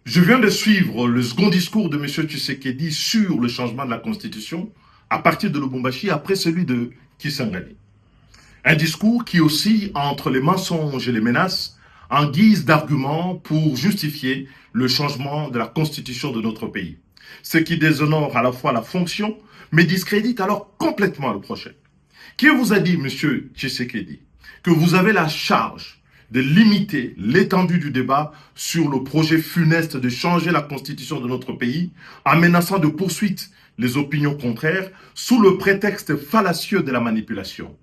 Je viens de suivre le second discours de M. Tshisekedi sur le changement de la Constitution à partir de Lubumbashi après celui de Kisangani. Un discours qui oscille entre les mensonges et les menaces en guise d'argument pour justifier le changement de la Constitution de notre pays. Ce qui déshonore à la fois la fonction, mais discrédite alors complètement le projet. Qui vous a dit, M. Tshisekedi, que vous avez la charge de limiter l'étendue du débat sur le projet funeste de changer la constitution de notre pays en menaçant de poursuite les opinions contraires sous le prétexte fallacieux de la manipulation?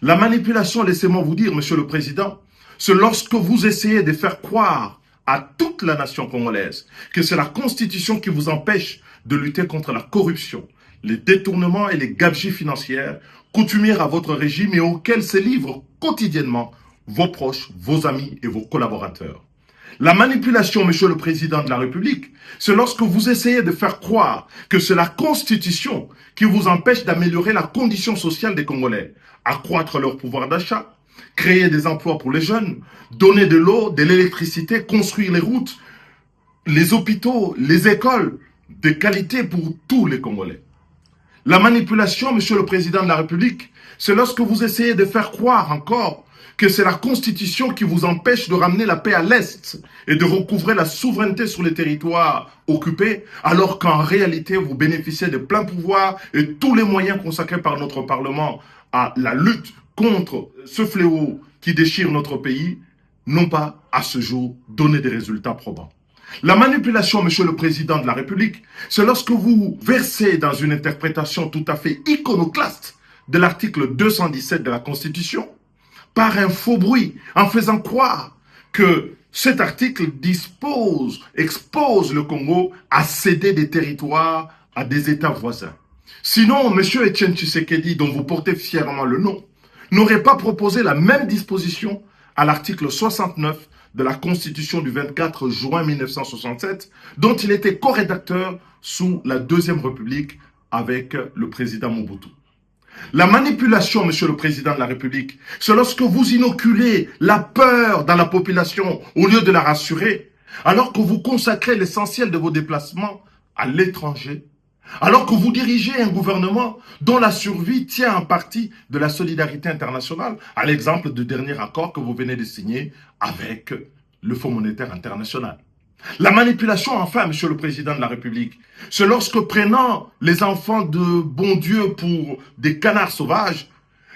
La manipulation, laissez-moi vous dire, Monsieur le Président, c'est lorsque vous essayez de faire croire à toute la nation congolaise que c'est la constitution qui vous empêche de lutter contre la corruption, les détournements et les gabegies financières coutumières à votre régime et auxquels se livrent quotidiennement vos proches, vos amis et vos collaborateurs. La manipulation, Monsieur le Président de la République, c'est lorsque vous essayez de faire croire que c'est la Constitution qui vous empêche d'améliorer la condition sociale des Congolais, accroître leur pouvoir d'achat, créer des emplois pour les jeunes, donner de l'eau, de l'électricité, construire les routes, les hôpitaux, les écoles de qualité pour tous les Congolais. La manipulation, Monsieur le Président de la République, c'est lorsque vous essayez de faire croire encore que c'est la Constitution qui vous empêche de ramener la paix à l'Est et de recouvrer la souveraineté sur les territoires occupés, alors qu'en réalité, vous bénéficiez de plein pouvoir et tous les moyens consacrés par notre Parlement à la lutte contre ce fléau qui déchire notre pays, n'ont pas, à ce jour, donné des résultats probants. La manipulation, Monsieur le Président de la République, c'est lorsque vous versez dans une interprétation tout à fait iconoclaste de l'article 217 de la Constitution, par un faux bruit, en faisant croire que cet article expose le Congo à céder des territoires à des États voisins. Sinon, M. Etienne Tshisekedi, dont vous portez fièrement le nom, n'aurait pas proposé la même disposition à l'article 69 de la Constitution du 24 juin 1967, dont il était co-rédacteur sous la Deuxième République avec le président Mobutu. La manipulation, Monsieur le Président de la République, c'est lorsque vous inoculez la peur dans la population au lieu de la rassurer, alors que vous consacrez l'essentiel de vos déplacements à l'étranger, alors que vous dirigez un gouvernement dont la survie tient en partie de la solidarité internationale, à l'exemple du dernier accord que vous venez de signer avec le Fonds monétaire international. La manipulation, enfin, Monsieur le Président de la République, c'est lorsque prenant les enfants de bon Dieu pour des canards sauvages,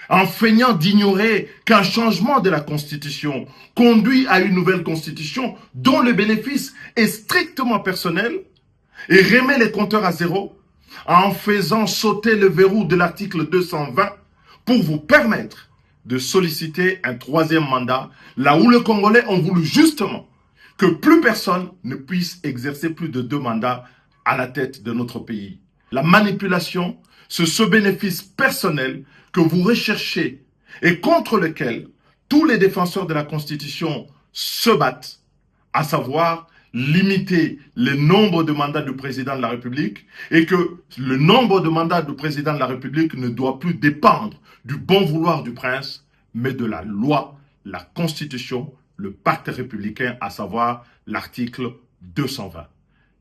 en feignant d'ignorer qu'un changement de la Constitution conduit à une nouvelle Constitution dont le bénéfice est strictement personnel, et remet les compteurs à zéro, en faisant sauter le verrou de l'article 220 pour vous permettre de solliciter un troisième mandat, là où les Congolais ont voulu justement que plus personne ne puisse exercer plus de 2 mandats à la tête de notre pays. La manipulation, c'est ce bénéfice personnel que vous recherchez et contre lequel tous les défenseurs de la Constitution se battent, à savoir limiter le nombre de mandats du président de la République et que le nombre de mandats du président de la République ne doit plus dépendre du bon vouloir du prince, mais de la loi, la Constitution, le pacte républicain, à savoir l'article 220.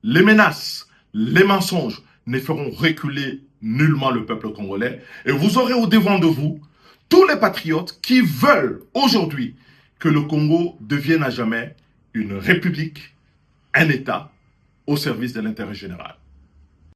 Les menaces, les mensonges ne feront reculer nullement le peuple congolais et vous aurez au devant de vous tous les patriotes qui veulent aujourd'hui que le Congo devienne à jamais une république, un État au service de l'intérêt général.